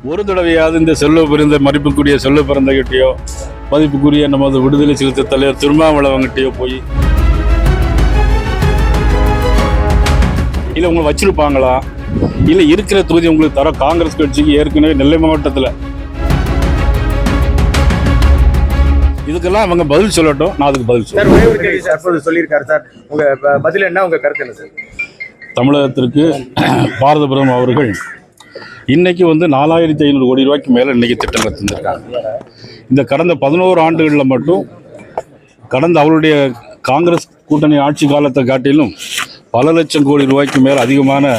ஒரு தடவையாவது இந்த செல்வ பிறந்த மதிப்புக்குரிய செல்வ பிறந்தகிட்டையோ மதிப்புக்குரிய நமது விடுதலை சிறுத்தை தலைவர் திருமாவளவங்கிட்டையோ போய் இல்லை உங்களை வச்சிருப்பாங்களா, இல்லை இருக்கிற தொகுதி உங்களுக்கு தர காங்கிரஸ் கட்சிக்கு ஏற்கனவே நெல்லை மாவட்டத்தில் இதுக்கெல்லாம் அவங்க பதில் சொல்லட்டும். நான் அதுக்கு பதில் சார் ஒரே ஒரு கேள்வி சார் சொல்லியிருக்காரு சார், உங்க பதில் என்ன, உங்க கருத்து என்ன சார்? தமிழகத்திற்கு பாரத பிரதமர் அவர்கள் இன்னைக்கு 4500 கோடி ரூபாய்க்கு மேலே இன்னைக்கு திட்டங்களை தந்திருக்காங்க. இந்த கடந்த 11 ஆண்டுகளில் மட்டும் கடந்த அவருடைய காங்கிரஸ் கூட்டணி ஆட்சி காலத்தை காட்டிலும் பல லட்சம் கோடி ரூபாய்க்கு மேல் அதிகமான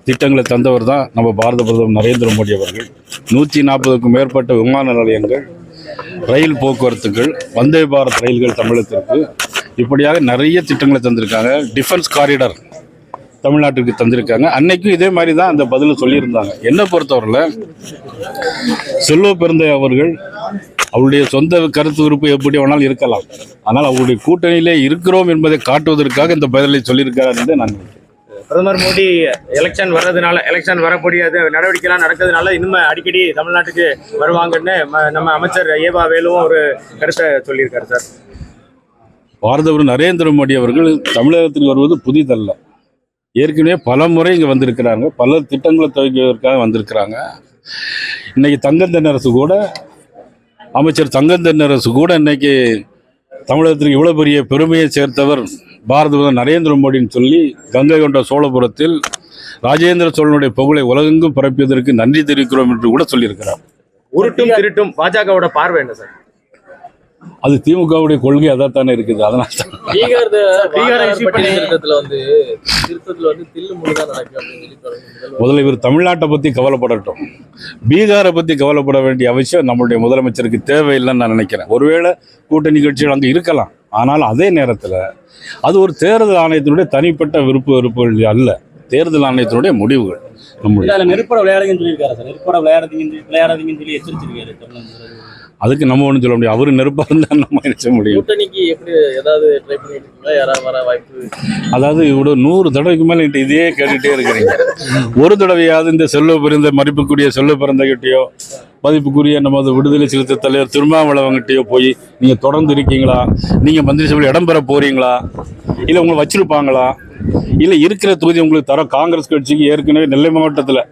திட்டங்களை தந்தவர் தான் நம்ம பாரத பிரதமர் நரேந்திர மோடி அவர்கள். 140க்கும் மேற்பட்ட விமான நிலையங்கள், ரயில் போக்குவரத்துகள், வந்தே பாரத் ரயில்கள் தமிழகத்திற்கு இப்படியாக நிறைய திட்டங்களை தந்திருக்காங்க. டிஃபென்ஸ் காரிடார் தமிழ்நாட்டுக்கு தந்திருக்காங்க. அன்னைக்கும் இதே மாதிரி தான் அந்த பதிலை சொல்லியிருந்தாங்க. என்னை பொறுத்தவரையில் செல்வ பிறந்த அவர்கள் அவருடைய சொந்த கருத்து விருப்பம் எப்படி வேணாலும் இருக்கலாம், ஆனால் அவருடைய கூட்டணியிலே இருக்கிறோம் என்பதை காட்டுவதற்காக இந்த பதிலை சொல்லியிருக்கிறார் என்று நான் நினைக்கிறேன். பிரதமர் மோடி எலெக்ஷன் வரக்கூடிய நடவடிக்கைலாம் நடக்கிறதுனால இன்னும் அடிக்கடி தமிழ்நாட்டுக்கு வருவாங்கன்னு நம்ம அமைச்சர் ஏவா வேலுவும் ஒரு கருத்தை சொல்லியிருக்காரு சார். பாரத நரேந்திர மோடி அவர்கள் தமிழகத்துக்கு வருவது புதிதல்ல. ஏற்கனவே பல முறை இங்கே வந்திருக்கிறாங்க, பல திட்டங்களை துவங்குவதற்காக வந்திருக்கிறாங்க. இன்னைக்கு தங்கத்தென்னரசு கூட, அமைச்சர் தங்கத்தென்னரசு கூட இன்னைக்கு தமிழகத்திற்கு இவ்வளோ பெரிய பெருமையை சேர்த்தவர் பாரத பிரதமர் நரேந்திர மோடின்னு சொல்லி கங்கை கொண்ட சோழபுரத்தில் ராஜேந்திர சோழனுடைய புகழை உலகெங்கும் பரப்பியதற்கு நன்றி தெரிவிக்கிறோம் என்று கூட சொல்லியிருக்கிறார். உருட்டும் திருட்டும் பாஜகவோட பார்வை என்ன சார்? அது திமுகவுடைய கொள்கை அதாத்தானே இருக்குது. அதனால தான் முதல்ல இவர் தமிழ்நாட்டை பற்றி கவலைப்படட்டும். பீகாரை பற்றி கவலைப்பட வேண்டிய அவசியம் நம்மளுடைய முதலமைச்சருக்கு தேவையில்லைன்னு நான் நினைக்கிறேன். ஒருவேளை கூட்டணி கட்சிகள் அங்கே இருக்கலாம், ஆனால் அதே நேரத்தில் அது ஒரு தேர்தல் ஆணையத்தினுடைய தனிப்பட்ட வெறுப்புகள் அல்ல, தேர்தல் ஆணையத்தினுடைய முடிவுகள். நெருப்பட விளையாடுங்கன்னு சொல்லியிருக்காரு சார். நெருப்பட விளையாடாதீங்கன்னு சொல்லி எச்சரிச்சிருக்காரு. அதுக்கு நம்ம ஒன்றும் சொல்ல முடியும். அவரு நெருப்பாக இருந்தால் நம்ம நினைச்ச முடியும். கூட்டணிக்கு எப்படி ஏதாவது ட்ரை பண்ணிட்டு இருக்கீங்களா? யாராவது வர வாய்ப்பு? அதாவது இவ்வளோ 100 தடவைக்கு மேலே இதையே கேட்டுகிட்டே இருக்கிறீங்க. ஒரு தடவையாவது இந்த செல்வ பிறந்த மதிப்புக்குரிய செல்வ பிறந்தகிட்டையோ மதிப்புக்குரிய நமது விடுதலை சிறுத்தை தலைவர் திருமாவளவங்கிட்டையோ போய் நீங்கள் தொடர்ந்து இருக்கீங்களா, நீங்கள் மந்திரி சபையில் இடம் பெற போறீங்களா, இல்லை உங்களை வச்சிருப்பாங்களா, இல்லை இருக்கிற தொகுதி உங்களுக்கு தர காங்கிரஸ் கட்சிக்கு ஏற்கனவே நெல்லை மாவட்டத்தில்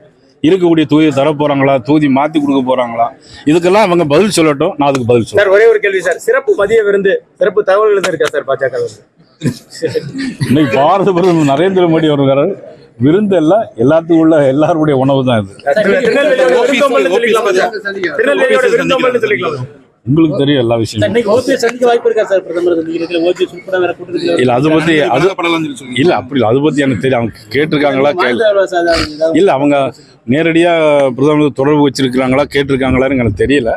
இருக்கக்கூடிய தொகுதியை தர போறாங்களா, தொகுதி மாற்றி கொடுக்க போறாங்களா, இதுக்கெல்லாம் அவங்க பதில் சொல்லட்டும். நான் அதுக்கு பதில் சொல்றேன். ஒரே ஒரு கேள்வி சார், சிறப்பு மதிய விருந்து சிறப்பு தகவல்கள் இருக்கா சார் பாஜக? இன்னைக்கு பாரத பிரதமர் நரேந்திர மோடி அவர்கள் விருந்து எல்லாம் எல்லாத்துக்கும் உள்ள எல்லாருடைய உணவு தான் இது. உங்களுக்கு தெரியும் எல்லா விஷயமும். இல்ல அதை பத்தி இல்ல அப்படி அதை பத்தி எனக்கு தெரியும். அவங்க கேட்டிருக்காங்களா இல்ல அவங்க நேரடியா பிரதமர் தொடர்பு வச்சிருக்கிறாங்களா கேட்டிருக்காங்களான்னு எனக்கு தெரியல.